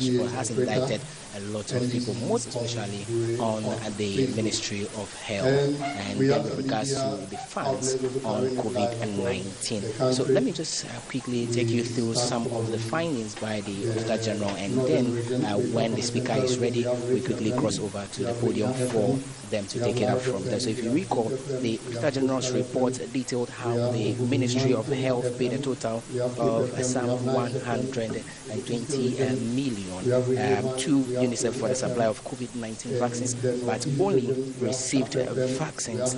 General's report has indicted a lot of people, most especially on the Ministry of Health and with regards to the funds on COVID-19. So let me just quickly take you through some of the findings by the Auditor General, and then when the Speaker is ready, we quickly cross over to the podium for them to take it up from there. So if you recall, the Auditor General's report detailed how the Ministry of Health paid a total of some 120 million to UNICEF for the supply of COVID-19 vaccines, but only received vaccines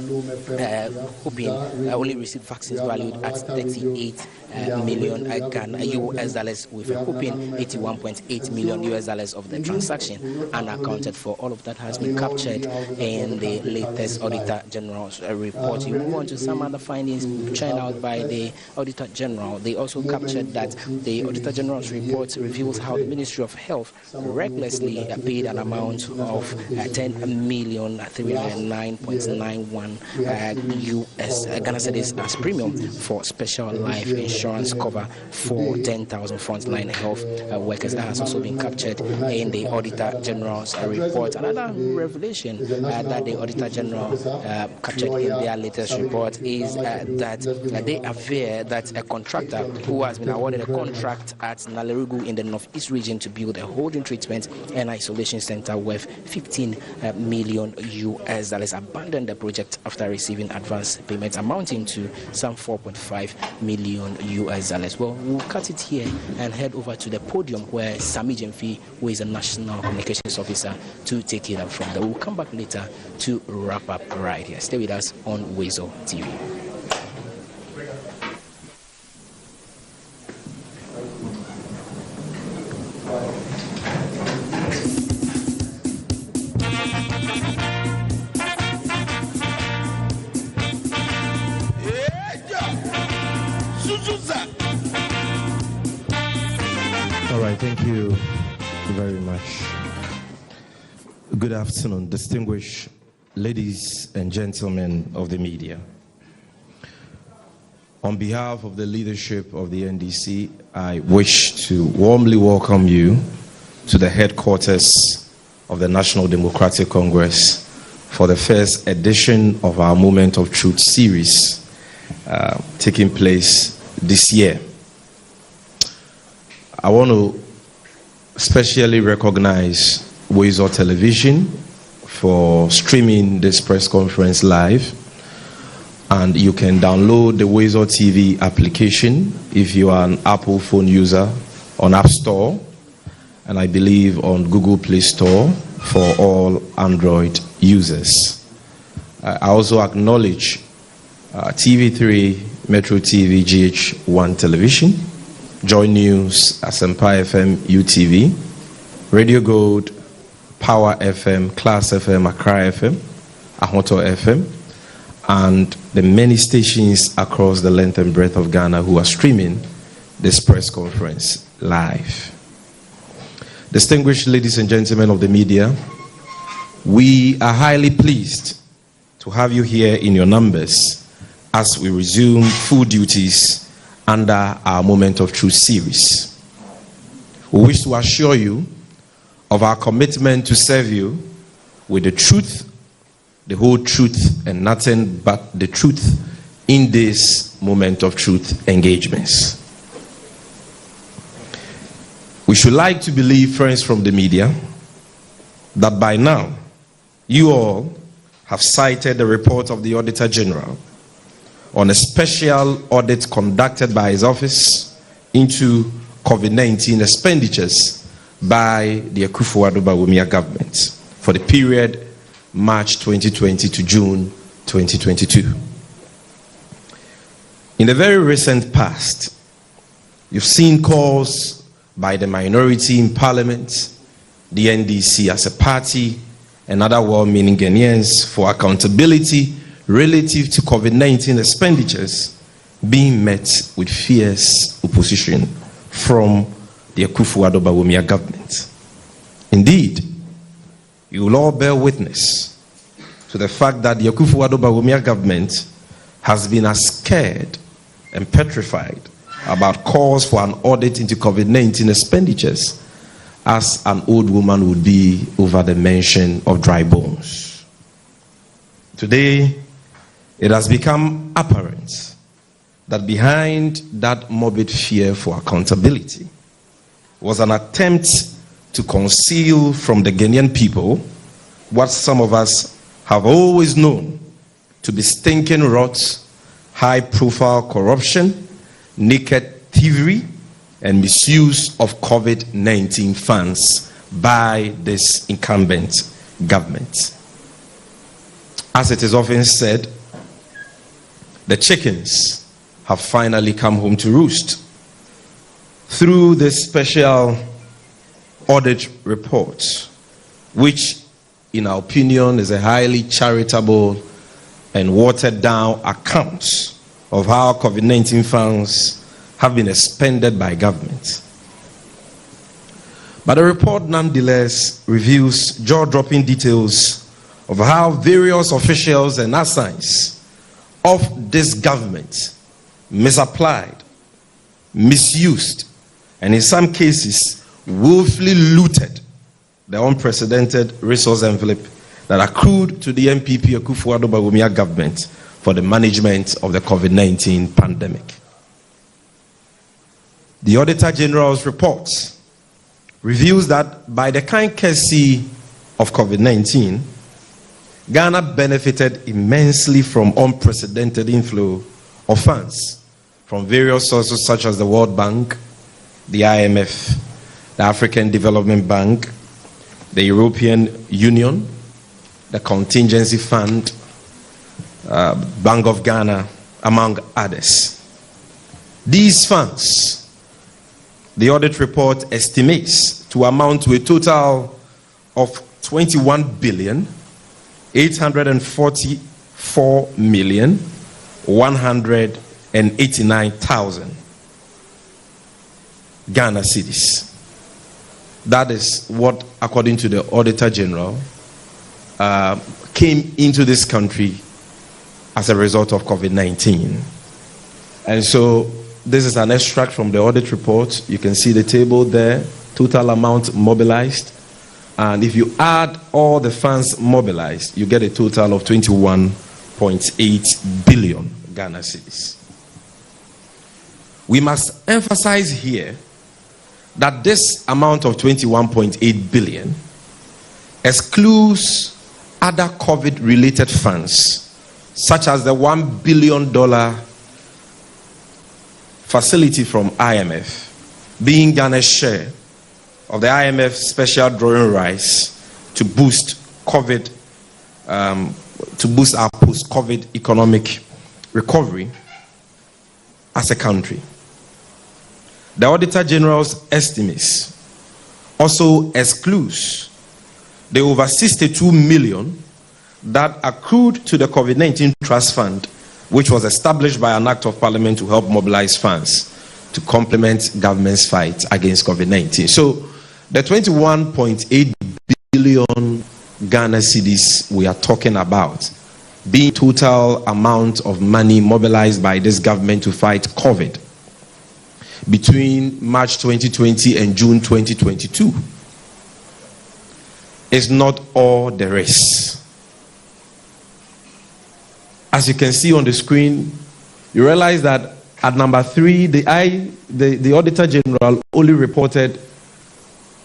only received vaccines valued at 38 million US dollars, with a whopping 81.8 million US dollars of the transaction unaccounted for. All of that has been captured in the latest Auditor General's report. You move on to some other findings churned out by the Auditor General. They also captured that the Auditor General's report reveals how the Ministry of Health recklessly paid an amount of 10,309.91 US Ghana cedis as premium for special life insurance cover for 10,000 frontline health workers. That has also been captured in the Auditor General's report. Another revelation that the Auditor General captured in their latest report is that they aver that a contractor who has been awarded a contract at Nalerugu in the Northeast region to build a holding treatment and isolation center worth 15 million US dollars abandoned the project after receiving advance payments amounting to some 4.5 million US dollars. Well, we'll cut it here and head over to the podium where Sami Jemfi, who is a National Communications Officer, to take it up from there. We'll come back later to wrap up right here. Stay with us on Weasel TV. All right, thank you very much. Good afternoon, distinguished ladies and gentlemen of the media. On behalf of the leadership of the NDC, I wish to warmly welcome you to the headquarters of the National Democratic Congress for the first edition of our Moment of Truth series taking place this year. I want to especially recognize Weasel Television for streaming this press conference live. And you can download the Weasel TV application if you are an Apple phone user on App Store, and I believe on Google Play Store for all Android users. I also acknowledge TV3, Metro TV, GH1 Television, Joy News, Asempa FM, UTV, Radio Gold, Power FM, Class FM, Accra FM, Ahoto FM, and the many stations across the length and breadth of Ghana who are streaming this press conference live. Distinguished ladies and gentlemen of the media, we are highly pleased to have you here in your numbers as we resume full duties under our Moment of Truth series. We wish to assure you of our commitment to serve you with the truth, the whole truth, and nothing but the truth in this Moment of Truth engagements. We should like to believe, friends from the media, that by now you all have cited the report of the Auditor General on a special audit conducted by his office into COVID-19 expenditures by the Akufo-Addo Bawumia government for the period March 2020 to June 2022. In the very recent past, you've seen calls by the minority in Parliament, the NDC as a party, and other well-meaning Ghanaians for accountability relative to COVID-19 expenditures being met with fierce opposition from the Akufo-Addo Bawumia government. Indeed, you will all bear witness to the fact that the Akufo-Addo Bawumia government has been as scared and petrified about calls for an audit into COVID-19 expenditures as an old woman would be over the mention of dry bones. Today, it has become apparent that behind that morbid fear for accountability was an attempt to conceal from the Ghanaian people what some of us have always known to be stinking rot, high-profile corruption, naked thievery, and misuse of COVID-19 funds by this incumbent government. As it is often said, the chickens have finally come home to roost. Through this special audit report, which in our opinion is a highly charitable and watered down account of how COVID-19 funds have been expended by government. But the report nonetheless reveals jaw-dropping details of how various officials and assigns of this government misapplied, misused, and in some cases willfully looted the unprecedented resource envelope that accrued to the NPP Akufo-Addo Bawumia government for the management of the COVID-19 pandemic. The Auditor General's report reveals that by the kind courtesy of COVID-19, Ghana benefited immensely from unprecedented inflow of funds from various sources such as the World Bank, the IMF, the African Development Bank, the European Union, the Contingency Fund, Bank of Ghana, among others. These funds, the audit report estimates to amount to a total of 21,844,189,000 Ghana cedis. That is what, according to the Auditor General, came into this country as a result of COVID-19. And so this is an extract from the audit report. You can see the table there, total amount mobilized. And if you add all the funds mobilized, you get a total of 21.8 billion Ghana cedis. We must emphasize here that this amount of 21.8 billion excludes other COVID-related funds, such as the $1 billion facility from IMF, being Ghana's share of the IMF special drawing rights to boost COVID, to boost our post-COVID economic recovery as a country. The Auditor General's estimates also excludes the over 62 million that accrued to the COVID-19 Trust Fund, which was established by an act of parliament to help mobilize funds to complement government's fight against COVID-19. So the 21.8 billion Ghana cedis we are talking about being total amount of money mobilized by this government to fight COVID between March 2020 and June 2022 is not all there is. As you can see on the screen, you realize that at number 3, the Auditor General only reported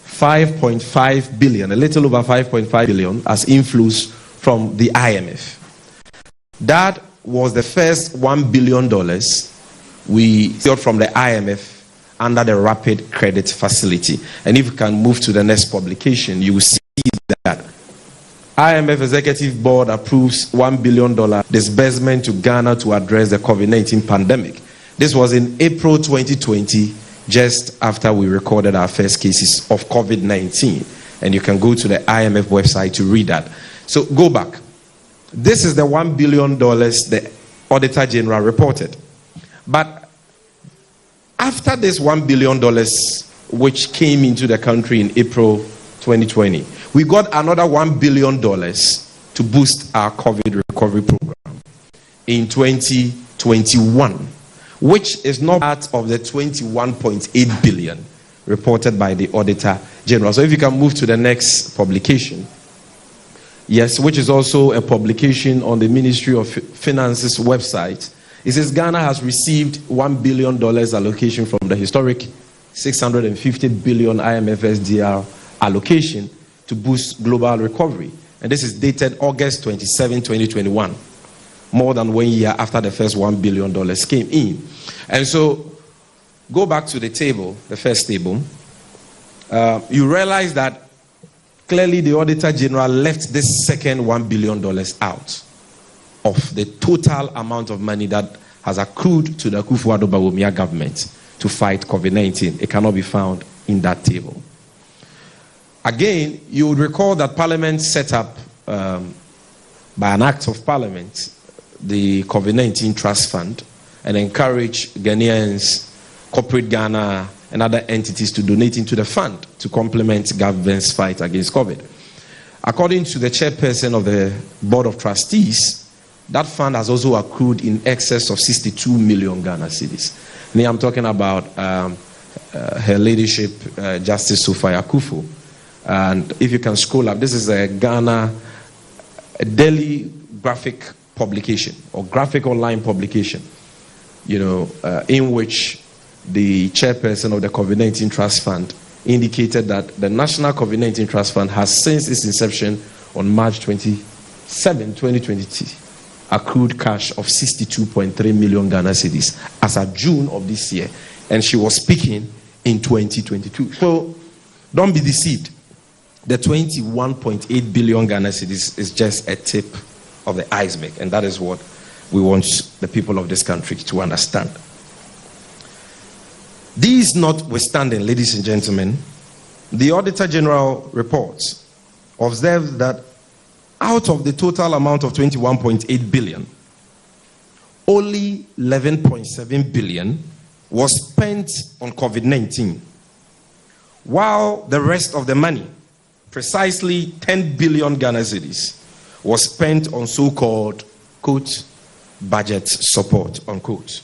5.5 billion, a little over 5.5 billion as inflows from the IMF. That was the first $1 billion we got from the IMF under the Rapid Credit Facility. And if you can move to the next publication, you will see that IMF Executive Board approves $1 billion disbursement to Ghana to address the COVID-19 pandemic. This was in April 2020, just after we recorded our first cases of COVID-19. And you can go to the IMF website to read that. So go back. This is the $1 billion the Auditor General reported. But after this $1 billion, which came into the country in April 2020, we got another $1 billion to boost our COVID recovery program in 2021, which is not part of the 21.8 billion reported by the Auditor General. So if you can move to the next publication. Yes, which is also a publication on the Ministry of Finance's website. It says Ghana has received $1 billion allocation from the historic 650 billion IMF SDR allocation to boost global recovery. And this is dated August 27, 2021, more than 1 year after the first $1 billion came in. And so, go back to the table, the first table. You realize that clearly the Auditor General left this second $1 billion out of the total amount of money that has accrued to the Akufo-Addo Bawumia government to fight COVID-19. It cannot be found in that table. Again, you would recall that Parliament set up, by an act of Parliament, the COVID-19 Trust Fund and encouraged Ghanaians, corporate Ghana, and other entities to donate into the fund to complement government's fight against COVID. According to the chairperson of the Board of Trustees, that fund has also accrued in excess of 62 million Ghana cedis. And I'm talking about her ladyship, Justice Sophia Akufo. And if you can scroll up, this is a Ghana daily graphic publication or graphic online publication, in which the chairperson of the COVID-19 Trust Fund indicated that the National COVID-19 Trust Fund has, since its inception on March 27, 2020, accrued cash of 62.3 million Ghana cedis as of June of this year. And she was speaking in 2022. So don't be deceived. The 21.8 billion Ghana cedis is just a tip of the iceberg. And that is what we want the people of this country to understand. These notwithstanding, ladies and gentlemen, the Auditor General reports observes that out of the total amount of 21.8 billion, only 11.7 billion was spent on COVID-19, while the rest of the money, precisely 10 billion Ghana cedis, was spent on so-called, quote, budget support, unquote.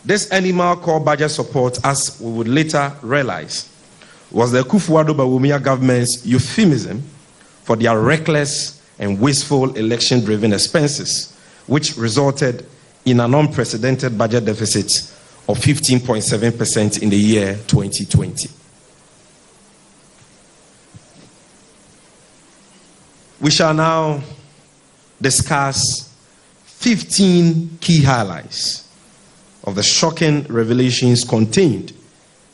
This animal called budget support, as we would later realize, was the Akufo-Addo Bawumia government's euphemism for their reckless and wasteful election-driven expenses, which resulted in an unprecedented budget deficit of 15.7% in the year 2020. We shall now discuss 15 key highlights of the shocking revelations contained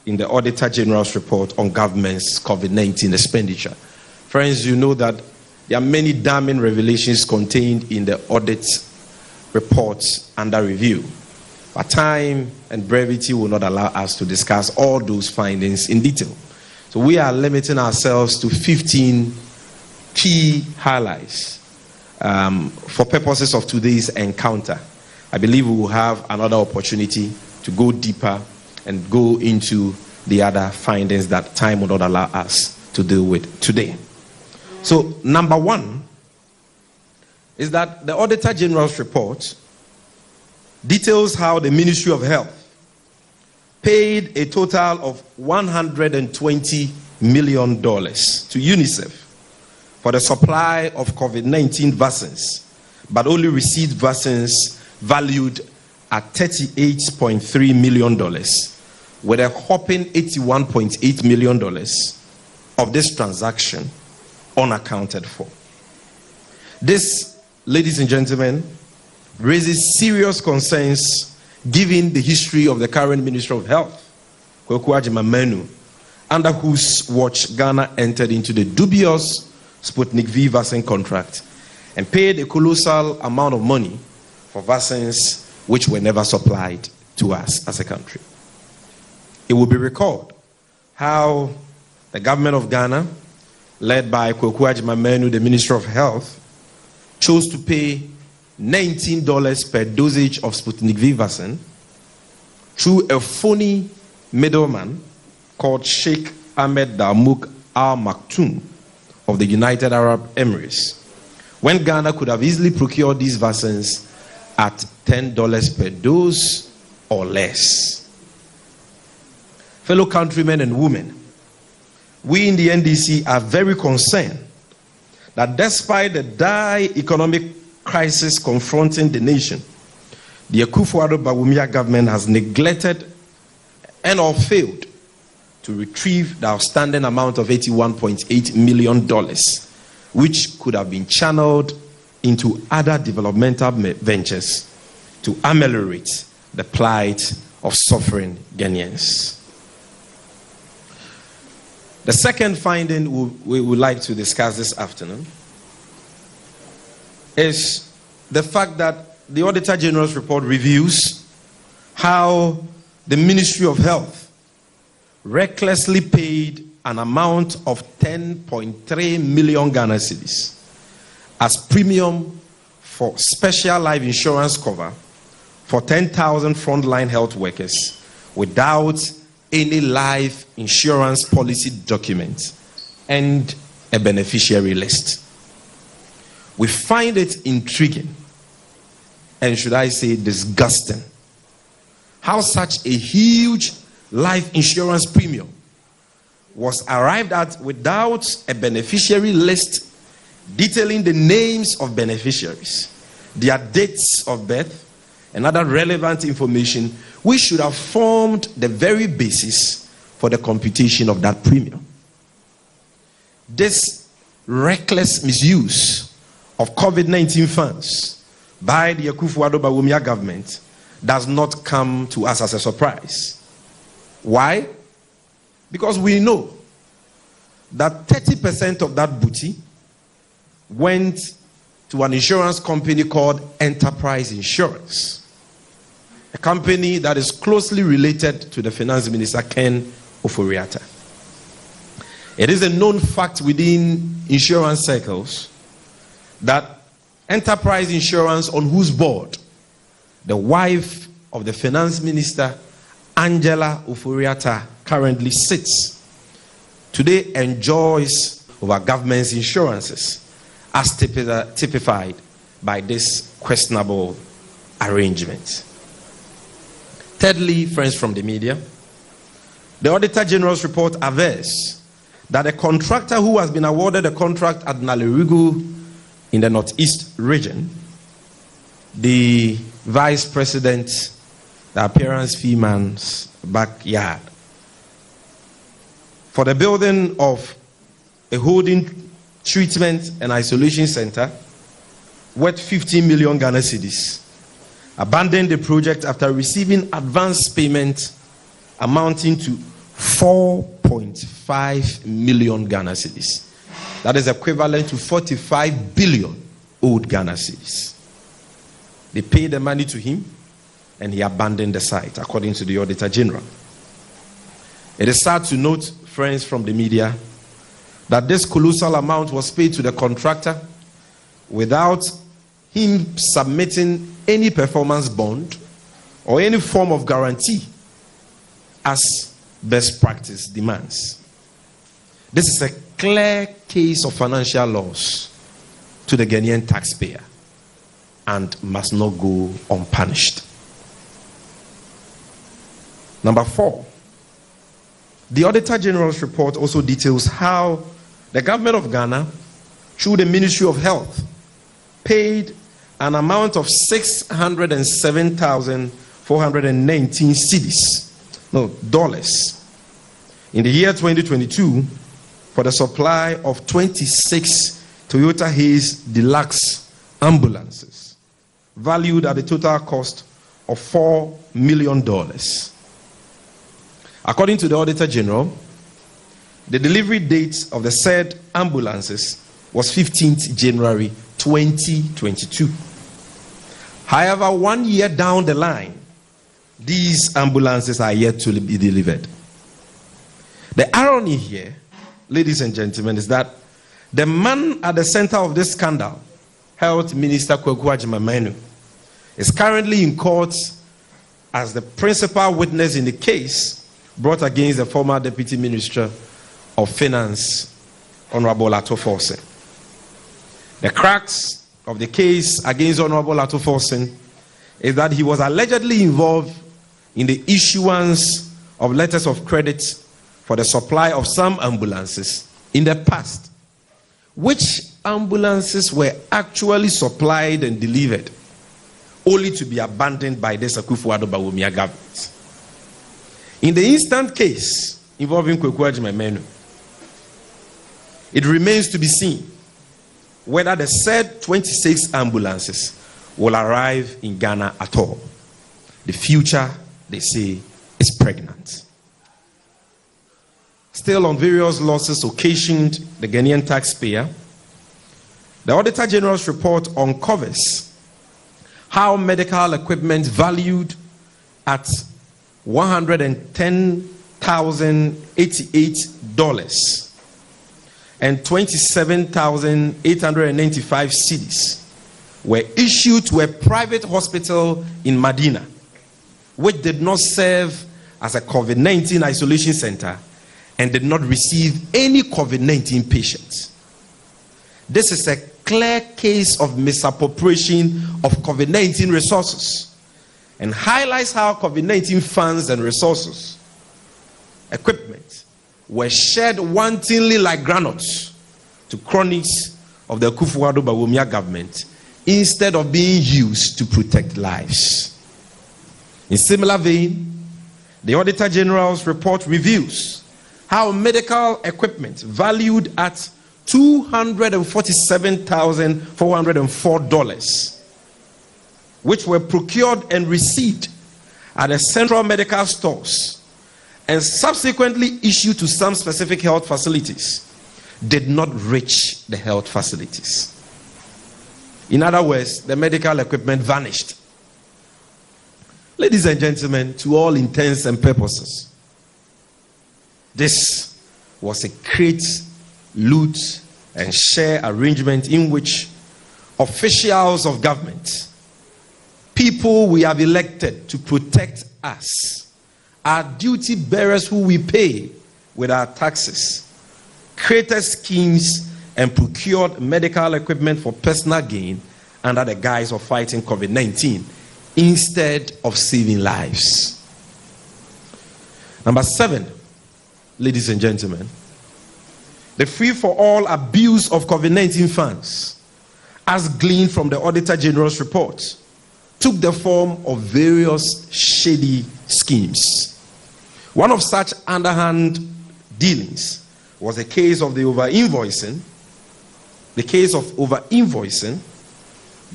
in the Auditor General's report on government's COVID-19 expenditure. Friends, you know that there are many damning revelations contained in the audit reports under review. But time and brevity will not allow us to discuss all those findings in detail. So we are limiting ourselves to 15 key highlights for purposes of today's encounter. I believe we will have another opportunity to go deeper and go into the other findings that time will not allow us to deal with today. So, number one is that the Auditor General's report details how the Ministry of Health paid a total of $120 million to UNICEF for the supply of COVID-19 vaccines, but only received vaccines valued at $38.3 million, with a whopping $81.8 million of this transaction unaccounted for. This, ladies and gentlemen, raises serious concerns given the history of the current Minister of Health, Kwaku Agyeman-Manu, under whose watch Ghana entered into the dubious Sputnik V vaccine contract and paid a colossal amount of money for vaccines which were never supplied to us as a country. It will be recalled how the government of Ghana, led by Kwaku Agyeman-Manu, the Minister of Health, chose to pay $19 per dosage of Sputnik V vaccine through a phony middleman called Sheikh Ahmed Dalmouk Al Maktoum of the United Arab Emirates, when Ghana could have easily procured these vaccines at $10 per dose or less. Fellow countrymen and women, we in the NDC are very concerned that despite the dire economic crisis confronting the nation, the Akufo-Addo Bawumia government has neglected and or failed to retrieve the outstanding amount of $81.8 million, which could have been channeled into other developmental ventures to ameliorate the plight of suffering Ghanaians. The second finding we would like to discuss this afternoon is the fact that the Auditor General's report reviews how the Ministry of Health recklessly paid an amount of 10.3 million Ghana cedis as premium for special life insurance cover for 10,000 frontline health workers without any life insurance policy document and a beneficiary list. We find it intriguing, and should I say disgusting, how such a huge life insurance premium was arrived at without a beneficiary list detailing the names of beneficiaries, their dates of birth, and other relevant information which should have formed the very basis for the computation of that premium. This reckless misuse of COVID-19 funds by the Akufo-Addo Bawumia government does not come to us as a surprise. Why? Because we know that 30% of that booty went to an insurance company called Enterprise Insurance, a company that is closely related to the Finance Minister Ken Ofori-Atta. It is a known fact within insurance circles that Enterprise Insurance, on whose board the wife of the Finance Minister Angela Ofori-Atta currently sits, today enjoys over government's insurances as typified by this questionable arrangement. Thirdly, friends from the media, the Auditor General's report avers that a contractor who has been awarded a contract at Nalerigu in the Northeast region, the Vice President, the appearance fee man's backyard, for the building of a holding, treatment and isolation center worth 15 million Ghana cedis, abandoned the project after receiving advance payment amounting to 4.5 million Ghana cedis. That is equivalent to 45 billion old Ghana cedis. They paid the money to him and he abandoned the site, according to the Auditor General. It is sad to note, friends from the media, that this colossal amount was paid to the contractor without him submitting any performance bond or any form of guarantee as best practice demands. This is a clear case of financial loss to the Ghanaian taxpayer and must not go unpunished. Number 4, the Auditor General's report also details how the government of Ghana, through the Ministry of Health, paid an amount of 607,419 dollars in the year 2022 for the supply of 26 Toyota Hayes Deluxe ambulances, valued at a total cost of $4 million. According to the Auditor General, the delivery date of the said ambulances was 15th January 2022. However, 1 year down the line, these ambulances are yet to be delivered. The irony here, ladies and gentlemen, is that the man at the center of this scandal, Health Minister Kwaku Agyeman-Manu, is currently in court as the principal witness in the case brought against the former Deputy Minister of Finance, Honorable Ato Forson. The crux of the case against Honorable Ato Forson is that he was allegedly involved in the issuance of letters of credit for the supply of some ambulances in the past, which ambulances were actually supplied and delivered only to be abandoned by the Akufo-Addo Bawumia government. In the instant case involving Kwaku Agyeman, it remains to be seen whether the said 26 ambulances will arrive in Ghana at all. The future, they say, is pregnant. Still on various losses occasioned the Ghanaian taxpayer, the Auditor General's report uncovers how medical equipment valued at $110,088 and 27,895 cedis were issued to a private hospital in Medina, which did not serve as a COVID-19 isolation center and did not receive any COVID-19 patients. This is a clear case of misappropriation of COVID-19 resources and highlights how COVID-19 funds and resources, equipment, were shared wantonly like granules to cronies of the Akufo-Addo Bawumia government instead of being used to protect lives. In similar vein, the Auditor General's report reveals how medical equipment valued at $247,404, which were procured and received at the central medical stores and subsequently issued to some specific health facilities, did not reach the health facilities. In other words, the medical equipment vanished. Ladies and gentlemen, to all intents and purposes, this was a crate, loot, and share arrangement in which officials of government, people we have elected to protect us, our duty bearers who we pay with our taxes, created schemes and procured medical equipment for personal gain under the guise of fighting COVID-19 instead of saving lives. Number 7, ladies and gentlemen, the free-for-all abuse of COVID-19 funds, as gleaned from the Auditor General's report, took the form of various shady schemes. One of such underhand dealings was the case of over-invoicing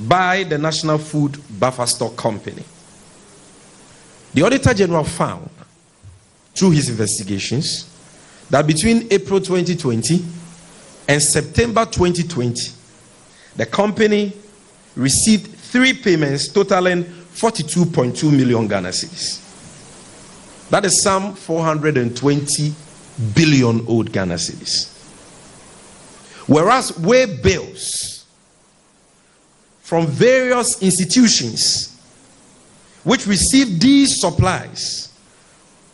by the National Food Buffer Stock Company. The Auditor General found, through his investigations, that between April 2020 and September 2020, the company received 3 payments totaling 42.2 million Ghana cedis. That is some 420 billion old Ghana cedis. Whereas way bills from various institutions which received these supplies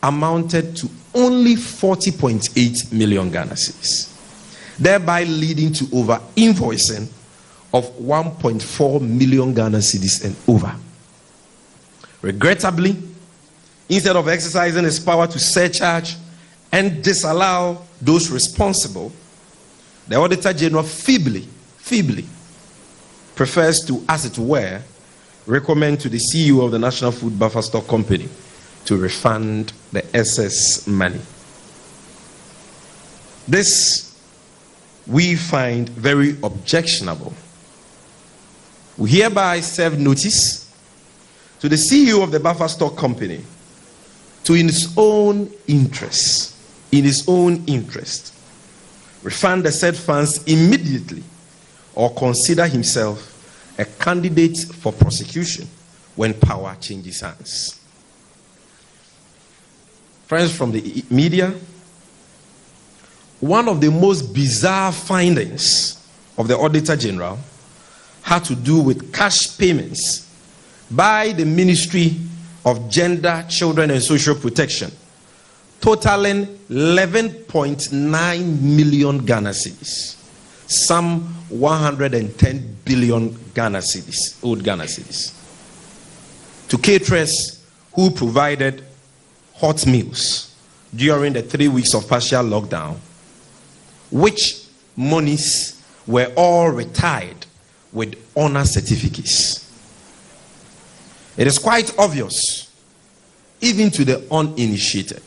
amounted to only 40.8 million Ghana cedis, thereby leading to over-invoicing of 1.4 million Ghana cedis and over. Regrettably, instead of exercising its power to surcharge and disallow those responsible, the Auditor General feebly prefers to, as it were, recommend to the CEO of the National Food Buffer Stock Company to refund the excess money. This we find very objectionable. We hereby serve notice to the CEO of the Buffer Stock Company to, in his own interest, refund the said funds immediately or consider himself a candidate for prosecution when power changes hands. Friends from the media, one of the most bizarre findings of the Auditor General had to do with cash payments by the Ministry of Gender, Children and Social Protection, totaling 11.9 million Ghana cedis, some 110 billion Ghana cedis, old Ghana cedis, to caterers who provided hot meals during the 3 weeks of partial lockdown, which monies were all retired with honor certificates. It is quite obvious, even to the uninitiated,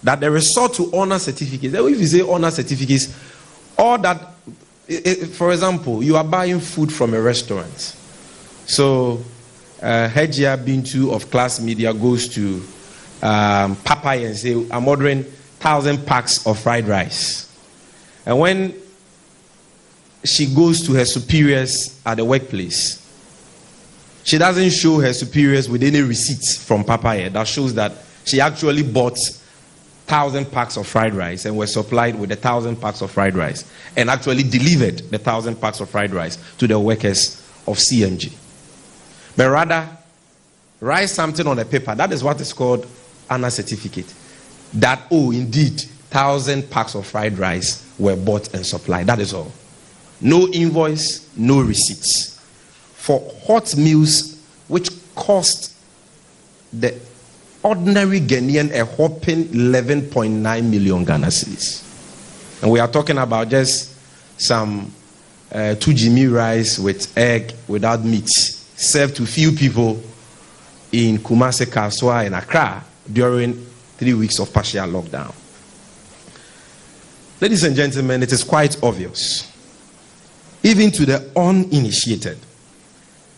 that the resort to honor certificates, if you say honor certificates, or that, for example, you are buying food from a restaurant. So, Hejia Bintu of Class Media goes to Papaya and say, I'm ordering 1,000 packs of fried rice. And when she goes to her superiors at the workplace, she doesn't show her superiors with any receipts from Papaya that shows that she actually bought 1,000 packs of fried rice and was supplied with 1,000 packs of fried rice and actually delivered the 1,000 packs of fried rice to the workers of CMG. But rather, write something on a paper. That is what is called honor certificate. That, oh, indeed, 1,000 packs of fried rice were bought and supplied. That is all. No invoice, no receipts. For hot meals, which cost the ordinary Ghanaian a whopping 11.9 million Ghana cedis. And we are talking about just some 2 Jimmy rice with egg without meat, served to few people in Kumasi, Kaswa, and Accra during 3 weeks of partial lockdown. Ladies and gentlemen, it is quite obvious, even to the uninitiated,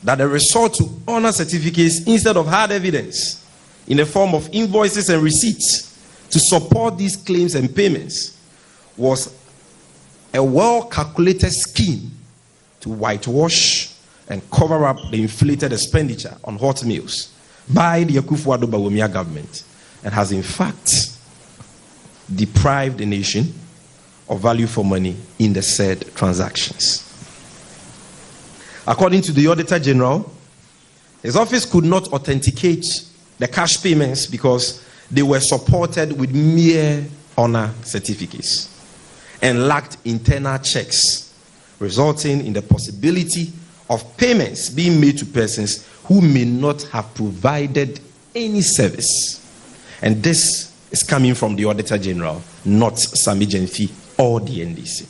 that the resort to honor certificates instead of hard evidence in the form of invoices and receipts to support these claims and payments was a well-calculated scheme to whitewash and cover up the inflated expenditure on hot meals by the Akufo-Addo Bawumia government, and has in fact deprived the nation of value for money in the said transactions. According to the Auditor General, his office could not authenticate the cash payments because they were supported with mere honor certificates and lacked internal checks, resulting in the possibility of payments being made to persons who may not have provided any service. And this is coming from the Auditor General, not Sammy Gyamfi or the NDC.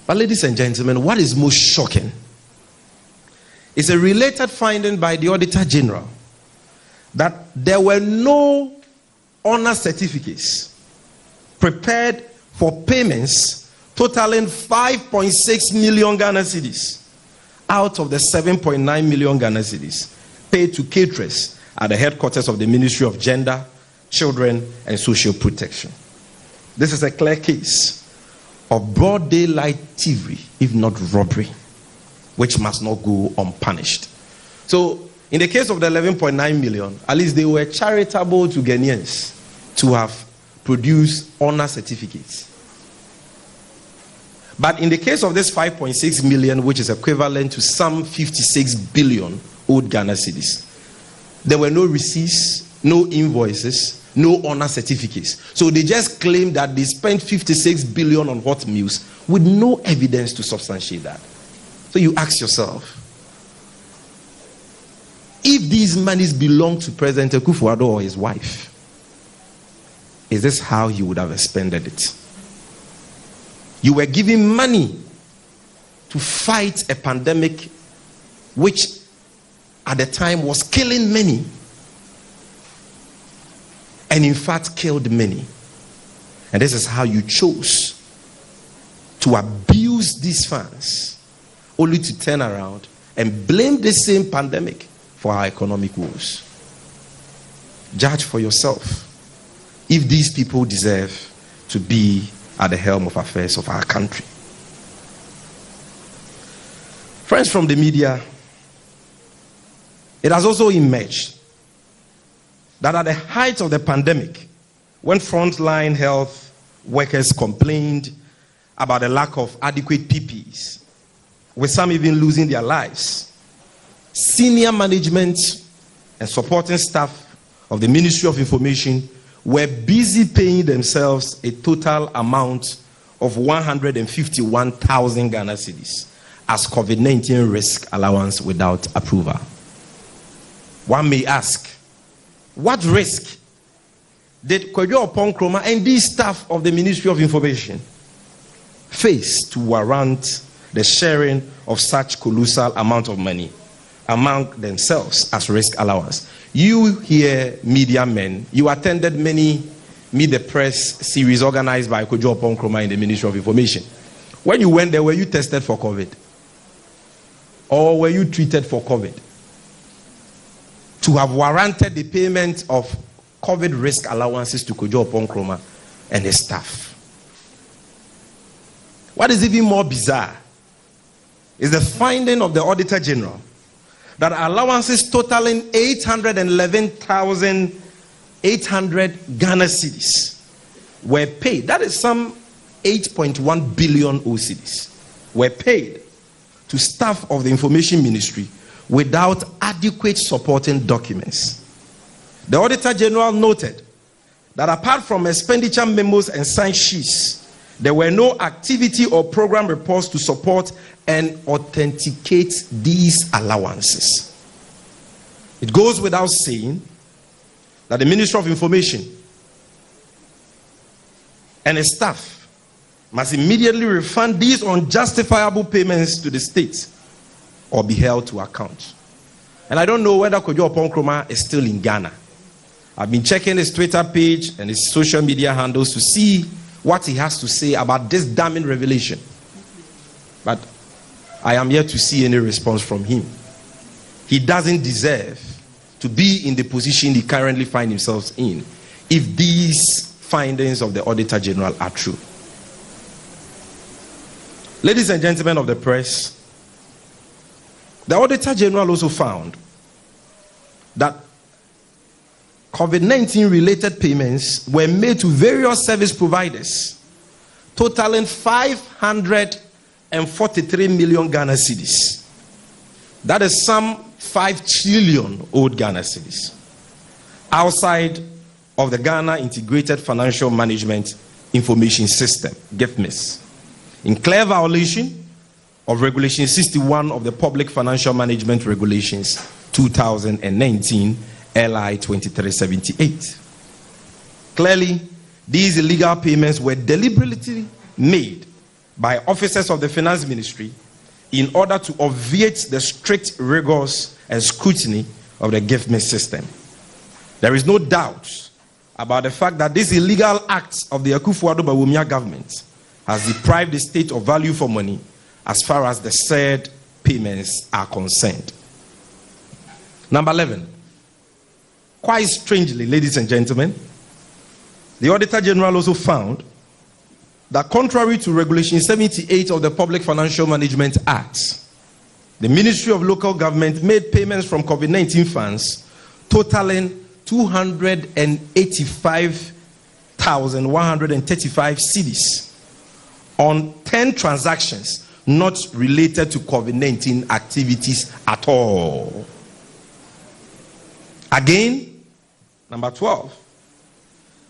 But ladies and gentlemen, what is most shocking is a related finding by the Auditor General that there were no honor certificates prepared for payments totaling 5.6 million Ghana cedis out of the 7.9 million Ghana cedis paid to caterers at the headquarters of the Ministry of Gender, Children and Social Protection. This is a clear case of broad daylight thievery, if not robbery, which must not go unpunished. So, in the case of the 11.9 million, at least they were charitable to Ghanaians to have produced honor certificates. But in the case of this 5.6 million, which is equivalent to some 56 billion old Ghana cedis, there were no receipts, no invoices, no honor certificates. So they just claimed that they spent 56 billion on hot meals with no evidence to substantiate that. So you ask yourself, if these monies belong to President Akufo-Addo or his wife, is this how he would have expended it? You were giving money to fight a pandemic which at the time was killing many, and in fact killed many. And this is how you chose to abuse these funds, only to turn around and blame the same pandemic for our economic woes. Judge for yourself if these people deserve to be at the helm of affairs of our country. Friends from the media, it has also emerged that at the height of the pandemic, when frontline health workers complained about the lack of adequate PPEs, with some even losing their lives, senior management and supporting staff of the Ministry of Information were busy paying themselves a total amount of 151,000 Ghana cedis as COVID-19 risk allowance without approval. One may ask, what risk did Kwadwo Oppong Nkrumah and these staff of the Ministry of Information face to warrant the sharing of such colossal amount of money among themselves as risk allowance? You here, media men, you attended many Meet the Press series organized by Kwadwo Oppong Nkrumah in the Ministry of Information. When you went there, were you tested for COVID? Or were you treated for COVID? To have warranted the payment of COVID risk allowances to Kwadwo Oppong Nkrumah and his staff. What is even more bizarre is the finding of the Auditor General that allowances totaling 811,800 Ghana cedis were paid. That is some 8.1 billion cedis were paid to staff of the Information Ministry without adequate supporting documents. The Auditor General noted that apart from expenditure memos and sign sheets, there were no activity or program reports to support and authenticate these allowances. It goes without saying that the Ministry of Information and its staff must immediately refund these unjustifiable payments to the state or be held to account. And I don't know whether Kwadwo Oppong Nkrumah is still in Ghana. I've been checking his Twitter page and his social media handles to see what he has to say about this damning revelation. But I am yet to see any response from him. He doesn't deserve to be in the position he currently finds himself in if these findings of the Auditor General are true. Ladies and gentlemen of the press, the Auditor General also found that COVID-19 related payments were made to various service providers, totaling 543 million Ghana cedis. That is some 5 trillion old Ghana cedis, outside of the Ghana Integrated Financial Management Information System, GIFMIS, in clear violation of Regulation 61 of the Public Financial Management Regulations 2019, LI 2378. Clearly, these illegal payments were deliberately made by officers of the Finance Ministry in order to obviate the strict rigors and scrutiny of the GIFMIS system. There is no doubt about the fact that this illegal act of the Akufo-Addo Bawumia government has deprived the state of value for money as far as the said payments are concerned. Number 11. Quite strangely, ladies and gentlemen, the Auditor General also found that contrary to Regulation 78 of the Public Financial Management Act, the Ministry of Local Government made payments from COVID-19 funds totaling 285,135 cedis on 10 transactions not related to COVID-19 activities at all. Again, number 12,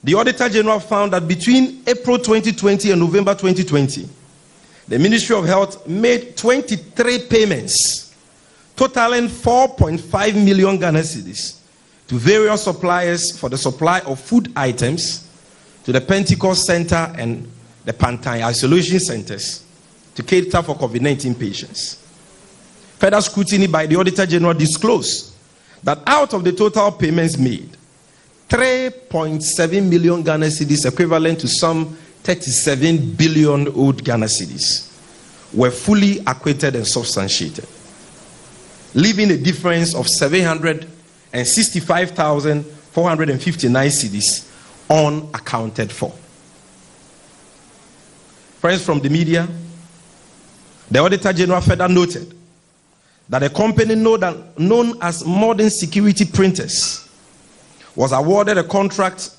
the Auditor General found that between April 2020 and November 2020, the Ministry of Health made 23 payments totaling 4.5 million Ghana cedis to various suppliers for the supply of food items to the Pentecost Center and the Pantai Isolation Centers to cater for COVID-19 patients. Further scrutiny by the Auditor General disclosed that out of the total payments made, 3.7 million Ghana cedis, equivalent to some 37 billion old Ghana cedis, were fully acquitted and substantiated, leaving a difference of 765,459 cedis unaccounted for. Friends from the media, the Auditor General further noted that a company known as Modern Security Printers was awarded a contract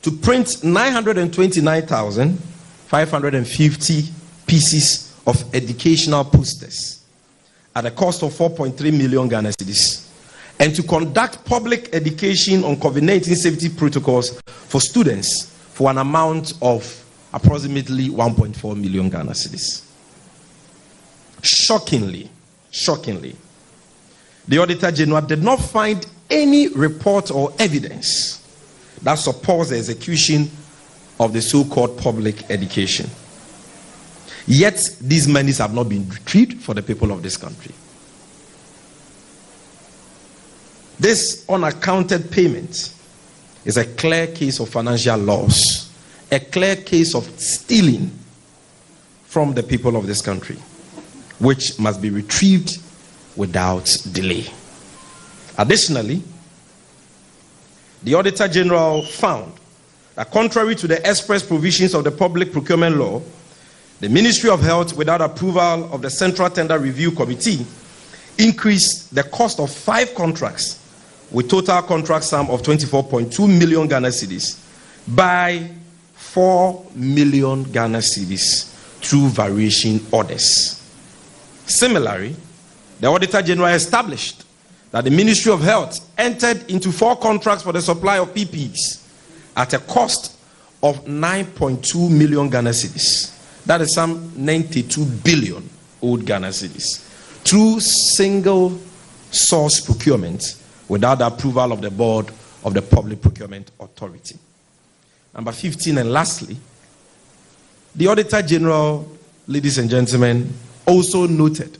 to print 929,550 pieces of educational posters at a cost of 4.3 million Ghana cedis, and to conduct public education on COVID-19 safety protocols for students for an amount of approximately 1.4 million Ghana cedis. Shockingly, the Auditor General did not find any report or evidence that supports the execution of the so-called public education. Yet, these monies have not been retrieved for the people of this country. This unaccounted payment is a clear case of financial loss, a clear case of stealing from the people of this country, which must be retrieved without delay. Additionally, the Auditor General found that contrary to the express provisions of the Public Procurement Law, the Ministry of Health, without approval of the Central Tender Review Committee, increased the cost of 5 contracts with total contract sum of 24.2 million Ghana cedis by 4 million Ghana cedis through variation orders. Similarly, the Auditor General established that the Ministry of Health entered into 4 contracts for the supply of PPEs at a cost of 9.2 million Ghana cedis. That is some 92 billion old Ghana cedis through single source procurement without the approval of the board of the Public Procurement Authority. Number 15, and lastly, the Auditor General, ladies and gentlemen, also noted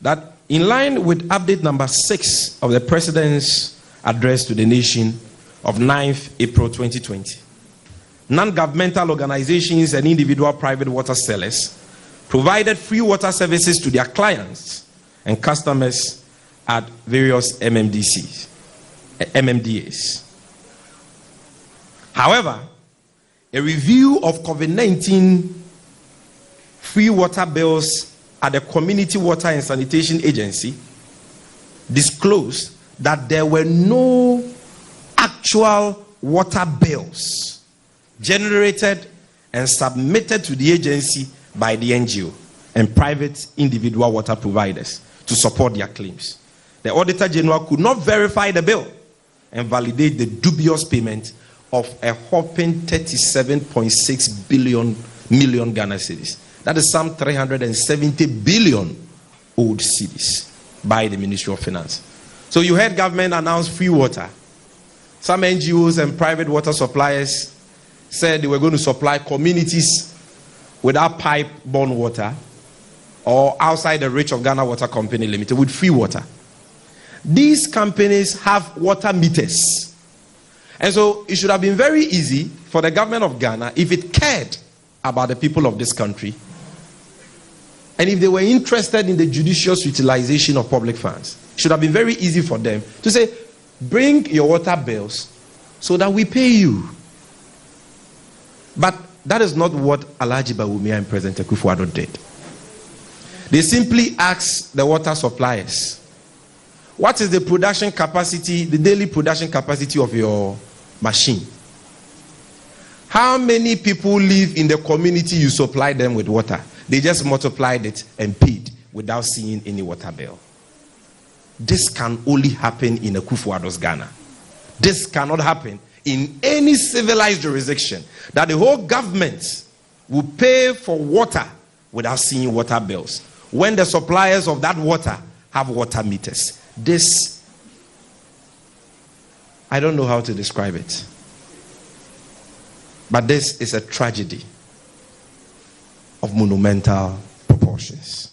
that in line with update number 6 of the President's address to the nation of 9th April 2020, non-governmental organizations and individual private water sellers provided free water services to their clients and customers at various MMDAs. However, a review of COVID-19 free water bills at the Community Water and Sanitation Agency disclosed that there were no actual water bills generated and submitted to the agency by the NGO and private individual water providers to support their claims. The Auditor General could not verify the bill and validate the dubious payment of a whopping 37.6 million Ghana cedis. That is some 370 billion old cedis by the Ministry of Finance. So you heard government announce free water. Some NGOs and private water suppliers said they were going to supply communities without pipe-borne water or outside the reach of Ghana Water Company Limited with free water. These companies have water meters. And so it should have been very easy for the government of Ghana, if it cared about the people of this country, and if they were interested in the judicious utilization of public funds, it should have been very easy for them to say, bring your water bills so that we pay you. But that is not what Alhaji Bawumia and President Akufo-Addo did. They simply asked the water suppliers, what is the production capacity, the daily production capacity of your machine? How many people live in the community you supply them with water? They just multiplied it and paid without seeing any water bill. This can only happen in Akufo-Addo's Ghana. This cannot happen in any civilized jurisdiction, that the whole government will pay for water without seeing water bills, when the suppliers of that water have water meters. This, I don't know how to describe it, but this is a tragedy of monumental proportions.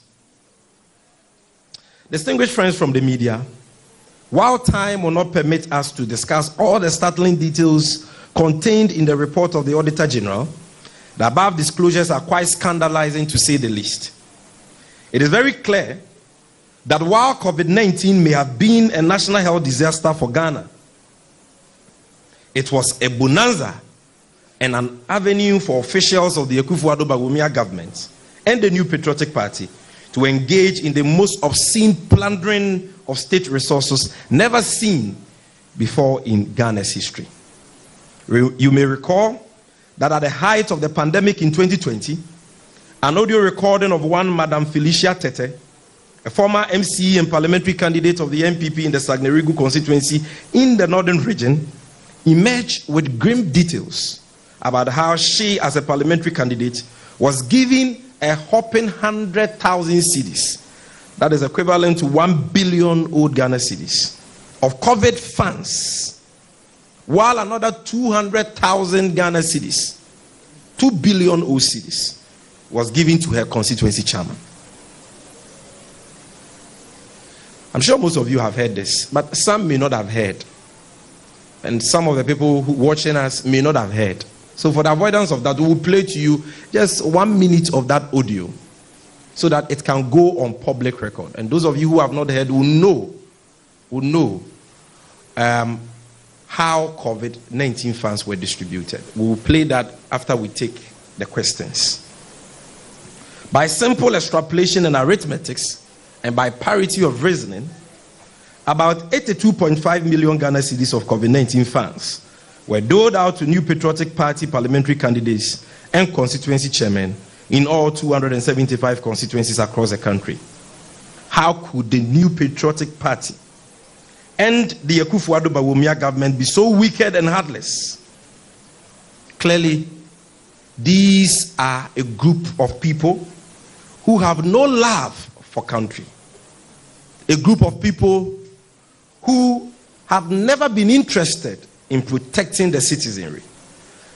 Distinguished friends from the media, while time will not permit us to discuss all the startling details contained in the report of the Auditor General, the above disclosures are quite scandalizing, to say the least. It is very clear that while COVID-19 may have been a national health disaster for Ghana, it was a bonanza and an avenue for officials of the Akufo-Addo Bawumia government and the New Patriotic Party to engage in the most obscene plundering of state resources never seen before in Ghana's history. You may recall that at the height of the pandemic in 2020, an audio recording of one Madam Felicia Tete, a former MCE and parliamentary candidate of the NPP in the Sagnerigu constituency in the northern region, emerged with grim details about how she, as a parliamentary candidate, was given a whopping 100,000 cedis, that is equivalent to 1 billion old Ghana cedis, of COVID funds while another 200,000 Ghana cedis, 2 billion cedis, was given to her constituency chairman. I'm sure most of you have heard this, but some may not have heard. And some of the people who watching us may not have heard. So for the avoidance of that, we will play to you just 1 minute of that audio so that it can go on public record. And those of you who have not heard will know how COVID-19 funds were distributed. We will play that after we take the questions. By simple extrapolation and arithmetics, and by parity of reasoning, about 82.5 million Ghana cedis of COVID-19 funds were doled out to New Patriotic Party parliamentary candidates and constituency chairmen in all 275 constituencies across the country. How could the New Patriotic Party and the Akufo-Addo Bawumia government be so wicked and heartless? Clearly, these are a group of people who have no love for country. A group of people who have never been interested in protecting the citizenry,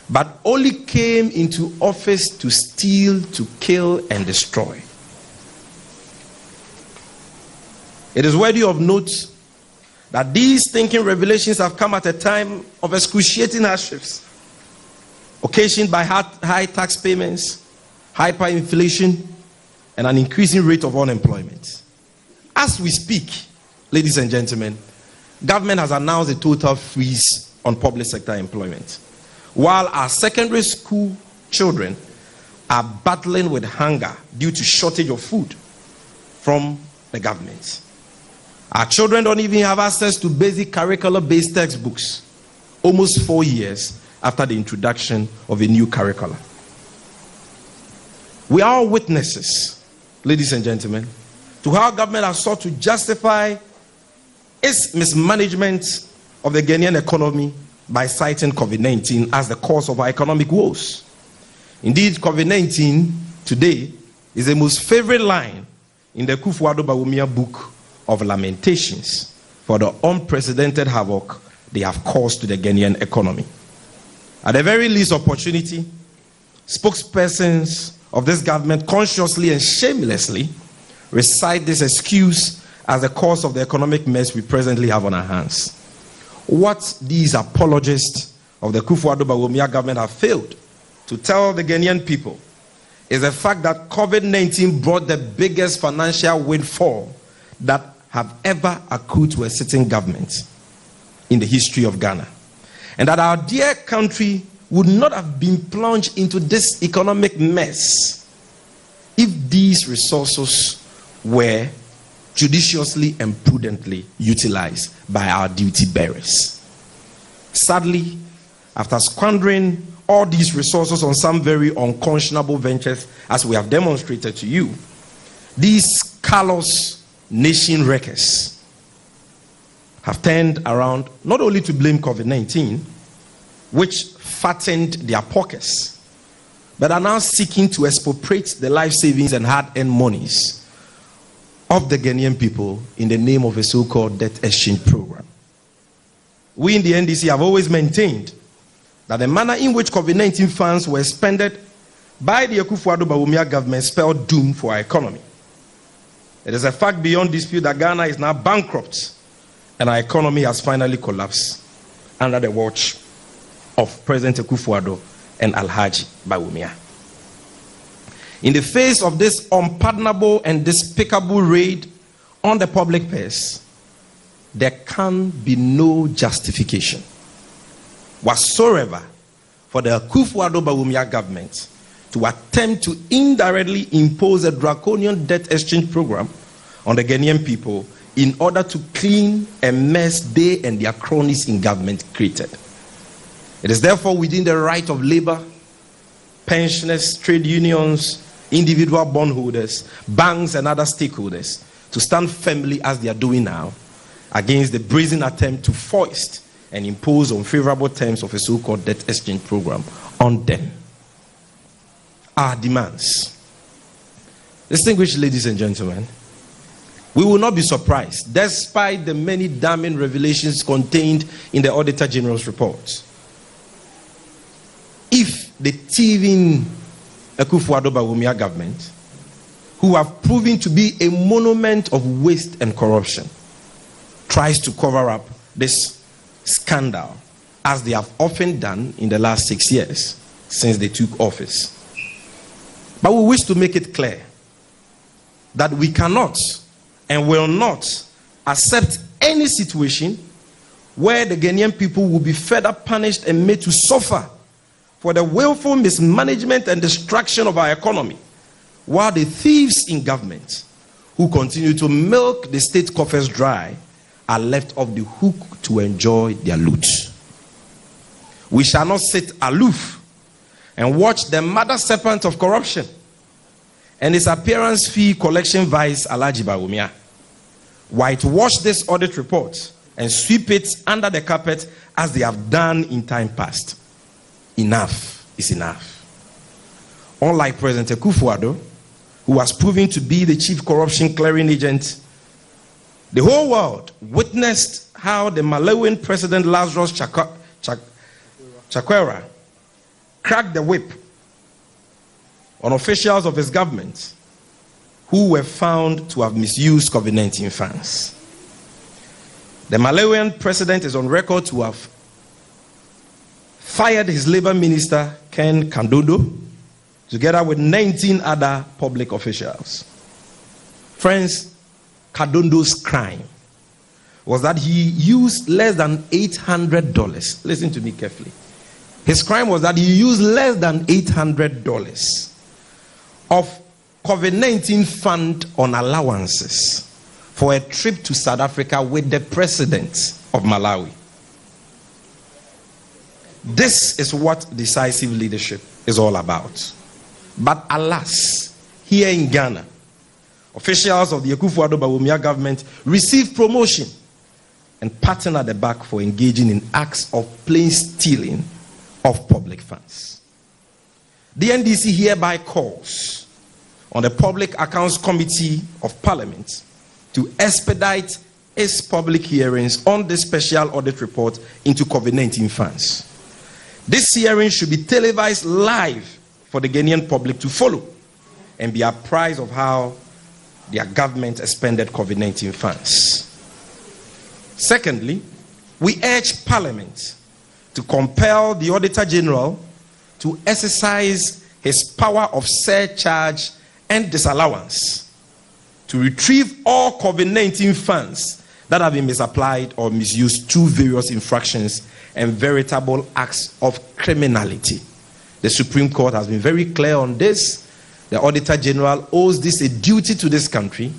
but only came into office to steal, to kill, and destroy. It is worthy of note that these thinking revelations have come at a time of excruciating hardships, occasioned by high tax payments, hyperinflation, and an increasing rate of unemployment. As we speak, ladies and gentlemen, government has announced a total freeze on public sector employment, while our secondary school children are battling with hunger due to shortage of food from the government. Our children don't even have access to basic curricular-based textbooks, almost 4 years after the introduction of a new curriculum. We are all witnesses, ladies and gentlemen, to how government has sought to justify its mismanagement of the Ghanaian economy by citing COVID-19 as the cause of our economic woes. Indeed, COVID-19 today is the most favorite line in the Akufo-Addo Bawumia book of lamentations for the unprecedented havoc they have caused to the Ghanaian economy. At the very least opportunity, spokespersons of this government consciously and shamelessly recite this excuse as the cause of the economic mess we presently have on our hands. What these apologists of the Akufo-Addo Bawumia government have failed to tell the Ghanaian people is the fact that COVID-19 brought the biggest financial windfall that have ever accrued to a sitting government in the history of Ghana. And that our dear country would not have been plunged into this economic mess if these resources were judiciously and prudently utilized by our duty bearers. Sadly, after squandering all these resources on some very unconscionable ventures, as we have demonstrated to you, these callous nation wreckers have turned around not only to blame COVID-19, which fattened their pockets, but are now seeking to expropriate the life savings and hard-earned monies of the Ghanaian people in the name of a so-called debt exchange program. We in the NDC have always maintained that the manner in which COVID-19 funds were expended by the Akufo-Addo Bawumia government spelled doom for our economy. It is a fact beyond dispute that Ghana is now bankrupt and our economy has finally collapsed under the watch of President Akufo-Addo and Alhaji Bawumia. In the face of this unpardonable and despicable raid on the public purse, there can be no justification whatsoever for the Akufo-Addo Bawumia government to attempt to indirectly impose a draconian debt exchange program on the Ghanaian people in order to clean a mess they and their cronies in government created. It is therefore within the right of labor, pensioners, trade unions, individual bondholders, banks, and other stakeholders to stand firmly as they are doing now against the brazen attempt to foist and impose unfavorable terms of a so-called debt exchange program on them. Our demands. Distinguished ladies and gentlemen, We will not be surprised, despite the many damning revelations contained in the Auditor General's report, if the thieving Akufo-Addo Bawumia government, who have proven to be a monument of waste and corruption, tries to cover up this scandal, as they have often done in the last 6 years since they took office. But we wish to make it clear that we cannot and will not accept any situation where the Ghanaian people will be further punished and made to suffer for the willful mismanagement and destruction of our economy, while the thieves in government who continue to milk the state coffers dry are left off the hook to enjoy their loot. We shall not sit aloof and watch the mother serpent of corruption and his appearance fee collection vice Alhaji Bawumia whitewash this audit report and sweep it under the carpet as they have done in time past. Enough is enough. Unlike President Akufo-Addo, who was proven to be the chief corruption clearing agent, the whole world witnessed how the Malawian President Lazarus Chakwera cracked the whip on officials of his government who were found to have misused COVID-19 funds. The Malawian president is on record to have fired his labor minister, Ken Kandodo, together with 19 other public officials. Friends, Kandodo's crime was that he used less than $800. Listen to me carefully. His crime was that he used less than $800 of COVID-19 fund on allowances for a trip to South Africa with the president of Malawi. This is what decisive leadership is all about. But alas, here in Ghana, officials of the Akufo-Addo Bawumia government received promotion and patted at the back for engaging in acts of plain stealing of public funds. The NDC hereby calls on the Public Accounts Committee of Parliament to expedite its public hearings on the special audit report into COVID-19 funds. This hearing should be televised live for the Ghanaian public to follow and be apprised of how their government expended COVID-19 funds. Secondly, we urge Parliament to compel the Auditor General to exercise his power of surcharge and disallowance to retrieve all COVID-19 funds that have been misapplied or misused through various infractions and veritable acts of criminality. The Supreme Court has been very clear on this. The Auditor General owes this a duty to this country.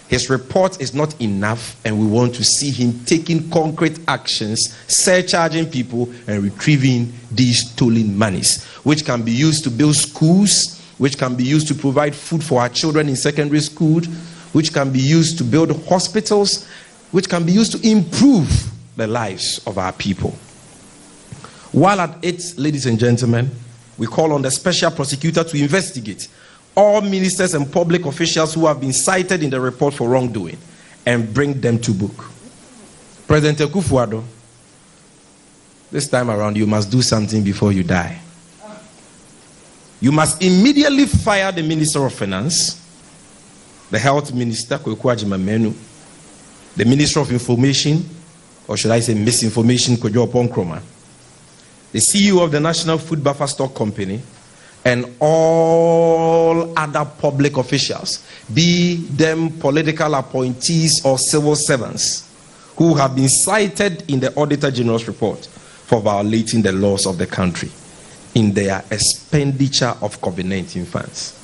His report is not enough, and we want to see him taking concrete actions, surcharging people and retrieving these stolen monies, which can be used to build schools, which can be used to provide food for our children in secondary school, which can be used to build hospitals, which can be used to improve the lives of our people. While at it, ladies and gentlemen, we call on the special prosecutor to investigate all ministers and public officials who have been cited in the report for wrongdoing and bring them to book. President Akufo-Addo, this time around you must do something before you die. You must immediately fire the Minister of Finance, the Health Minister, Kweku Agyeman-Manu, the Minister of Information, or should I say misinformation, Kojo Oppong-Nkrumah, the CEO of the National Food Buffer Stock Company, and all other public officials, be them political appointees or civil servants, who have been cited in the Auditor General's report for violating the laws of the country in their expenditure of COVID-19 funds.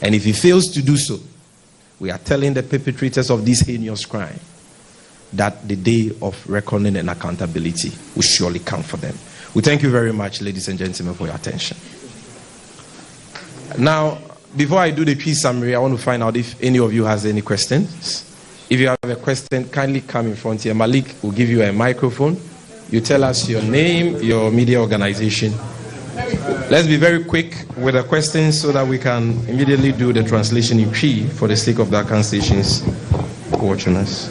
And if he fails to do so, we are telling the perpetrators of this heinous crime that the day of reckoning and accountability will surely come for them. We thank you very much, ladies and gentlemen, for your attention. Now, before I do the key summary, I want to find out if any of you has any questions. If you have a question, kindly come in front here. Malik will give you a microphone. You tell us your name, your media organization. Let's be very quick with the questions so that we can immediately do the translation in Cree for the sake of the Akan stations watching us.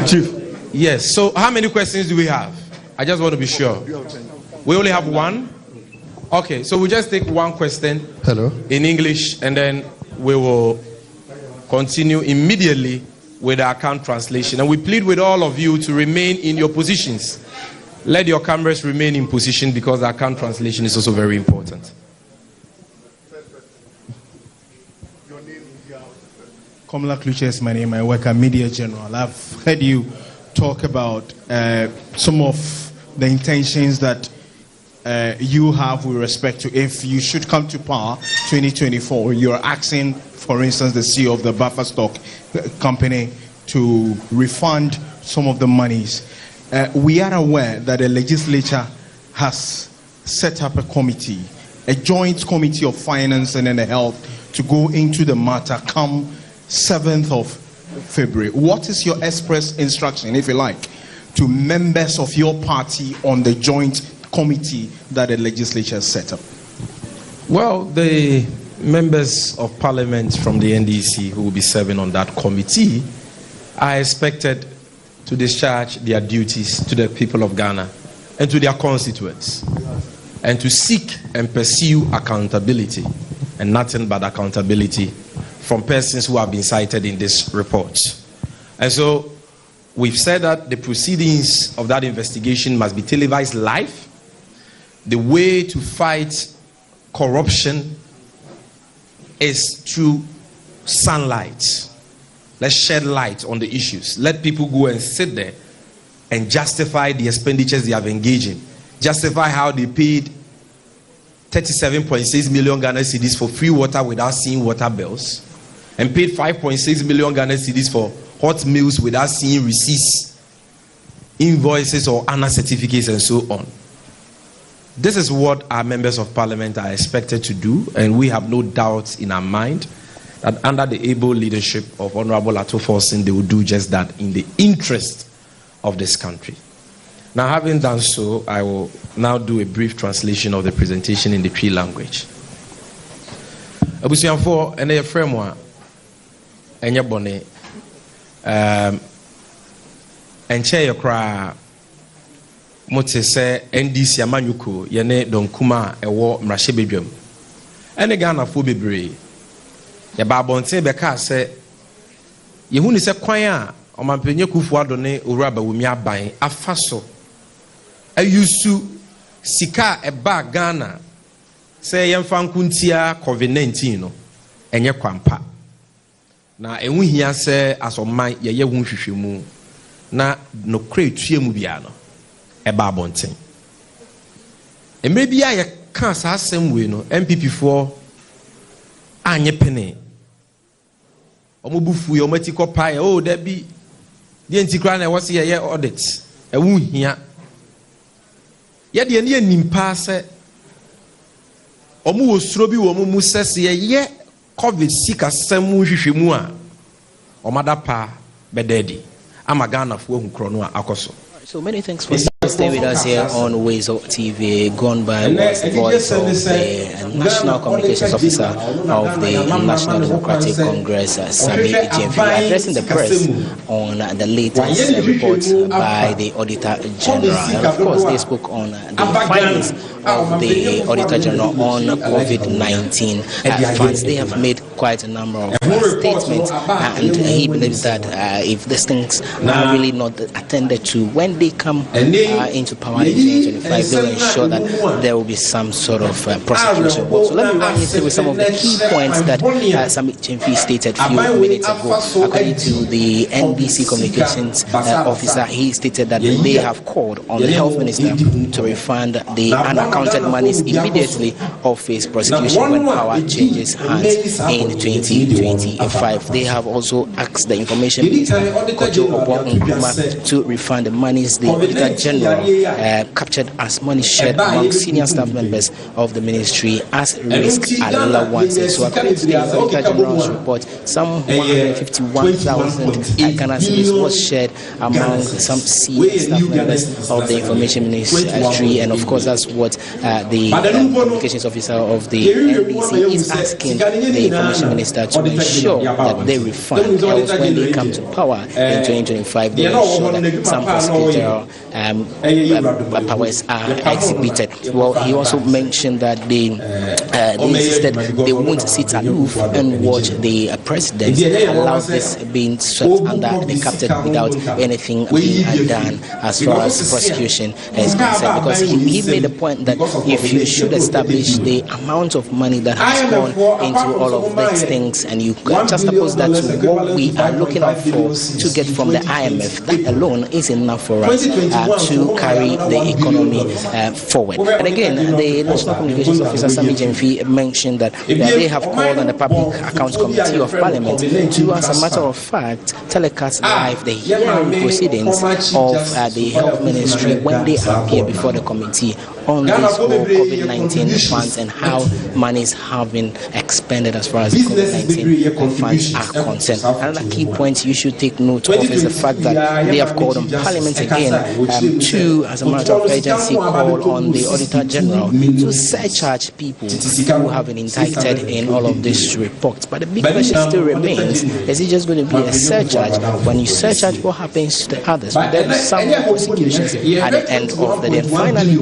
Chief. Yes, so how many questions do we have? I just want to be sure. We only have one? Okay, so we just take one question. Hello. In English, and then we will continue immediately with the account translation. And we plead with all of you to remain in your positions. Let your cameras remain in position because the account translation is also very important. Komla Kluche is my name. I work at Media General. I've heard you talk about some of the intentions that you have with respect to if you should come to power 2024. You're asking, for instance, the CEO of the Buffer Stock Company to refund some of the monies. We are aware that the legislature has set up a committee, a joint committee of finance and health, to go into the matter come 7th of February. What is your express instruction, if you like, to members of your party on the joint committee that the legislature has set up? Well, the members of parliament from the NDC who will be serving on that committee are expected to discharge their duties to the people of Ghana and to their constituents, and to seek and pursue accountability, and nothing but accountability, from persons who have been cited in this report. And so we've said that the proceedings of that investigation must be televised live. The way to fight corruption is through sunlight. Let's shed light on the issues. Let people go and sit there and justify the expenditures they have engaged in. Justify how they paid 37.6 million Ghana cedis for free water without seeing water bills, and paid 5.6 million Ghana cedis for hot meals without seeing receipts, invoices, or ANA certificates, and so on. This is what our members of parliament are expected to do, and we have no doubts in our mind that under the able leadership of Honorable Ato Forson, they will do just that in the interest of this country. Now, having done so, I will now do a brief translation of the presentation in the Twi language. Abusianfo ene ye framework enye bone enche ye kra mote se NDC amanyuko yene donkuma ewo mrahye bedwam ene Ghana fo bebre ye ba bonten be ka se ye hu ni se kwan a omampenye kufu ado ne owura bawumi aban afaso ayusu sika eba Ghana se yemfa nkuntia COVID-19 no enye kwampa na enwu hia se asoman ye hu hwehwemu na no kretue mu bia no eba bonten emre bia ye ka sa asem we no MPP for anye pene omobufu ye omatiko pae oh da bi de ntikra na wose ye audit enwu hia ye de ne nimpa se omu wosuro bi wo mu sese ye COVID sika semu hwehwemu a omada pa bededi ama Ghana fo hu kro no akoso. So many thanks for staying with us here on Wezo TV. Gone by was the voice of the National Communications Officer of the National Democratic Congress, Sammy Gyamfi, addressing the press on the latest report by the Auditor General. And of course, they spoke on the findings of the Auditor General on COVID-19 funds. They have made quite a number of statements, and he believes that if these things are really not attended to when they come into power in 2025, they will ensure that there will be some sort of prosecution. So let me run you through some of the key points that Sammy Gyamfi stated a few minutes ago. According to the NDC Communications Officer, he stated that they have called on the Health Minister to refund the unaccounted monies immediately or face prosecution when power changes hands in 2025. They have also asked the Information Minister, Kojo Obo Nkrumah, to refund the monies the Auditor General General captured as money shared among senior staff members of the ministry as risk allowances. So according to the Auditor General's report, some 151,000 Ghana cedis was shared among some senior staff members of the Information Ministry, and of course that's what the communications officer of the NDC is asking the Information Minister to ensure that they refund, else when they come to power in 2025 they ensure that some prosecutorial powers are exhibited. Well, he also mentioned that they insisted they won't sit aloof and watch the president allow this being swept under the carpet without anything being done as far as prosecution is concerned, because he made the point that if you should establish the amount of money that has gone into all of these things and you juxtapose that to what we are looking out for to get from the IMF, that alone is enough for us to carry the economy forward. And again, the National Communications Officer Sami Jemfi mentioned that they have called on the Public Accounts Committee of Parliament to, as a matter of fact, telecast live the hearing proceedings of the Health Ministry when they appear before the committee on this whole COVID-19 funds and how monies have been expended as far as the COVID-19 funds are concerned. Another key point you should take note of is the fact that they have called on Parliament again to, as a matter of urgency, call on the Auditor General to surcharge people who have been indicted in all of these reports. But the big question still remains, is it just going to be a surcharge? When you surcharge, what happens to the others? But there are some prosecutions at the end of the day. And finally,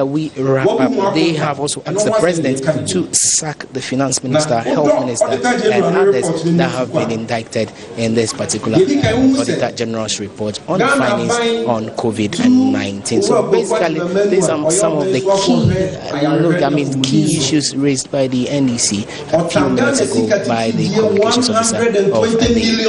we wrap up. They have also asked the President to sack the Finance Minister, Health Minister, and others that have been indicted in this particular Auditor General's report on the findings on COVID-19. So basically, these are some of the key issues raised by the NDC a few minutes ago by the communications officer of the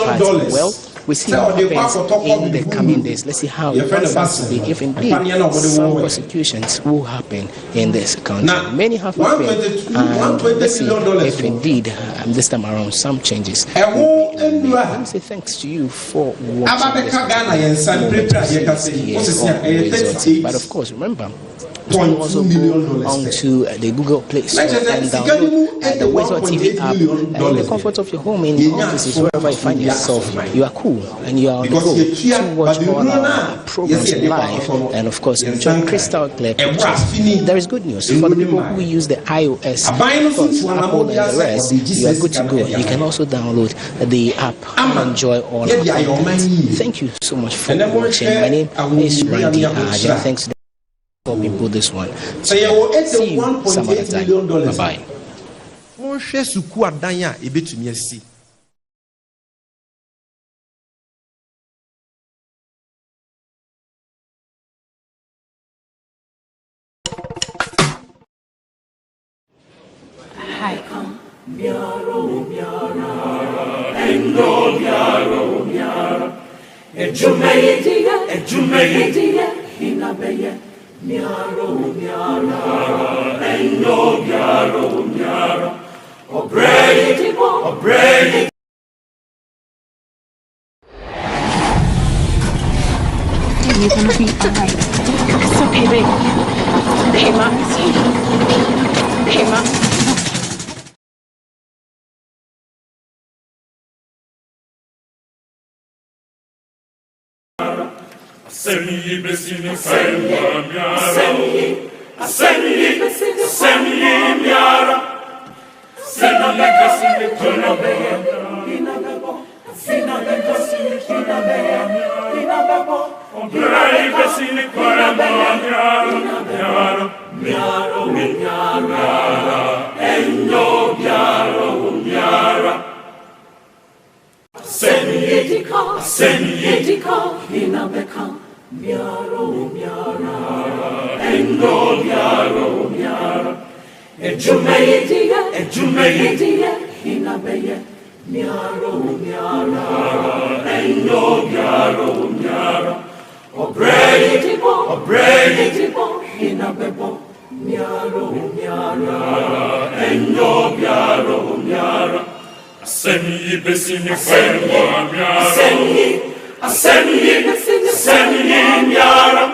party. Well, we see what happens in the coming days. Let's see how it turns out to be, if indeed some prosecutions will happen in this country. Many have happened, and let's see if indeed this time around some changes will be made. Let me say thanks to you for watching this. But of course, remember, you can also go onto the Google Play Store and download the Wizard TV app in the comfort of your home, in your offices, wherever you find yourself. You are cool and you are on the go to watch all our programs live and of course enjoy crystal clear pictures. There is good news for the people who use the iOS, Apple and the rest. You are good to go. You can also download the app and enjoy all our content. Thank you so much for watching. My name is Randy Aja. Thanks to for people this one. See you some other time. Bye-bye. Hi. Miaro, miara, endo, miaro, miara, obrei. You're gonna be alright. It's okay, baby. Hey, Mom. Hey, Mom. Semyi besini semya miara. Semyi miara. Semyi besini kuna beya. Semyi besini kuna beya. Obrei besini kuna beya. Miara. Enyo miara. Semyi inabeka. Miaro, miara, endo, miara, ejumeidia, inabeye, miaro, miara, endo, miara, obrei, inabebo, miaro, endo, miara, semi besini semwa, miara, Semyi miara,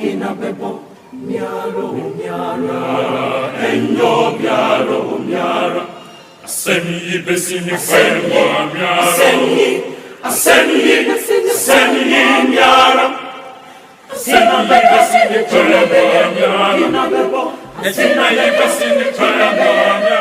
inabebo miaro miara enyo miaro miara asemi besini fenwa miara asemi miara asemi besini fenwa miara inabebo besini fenwa miara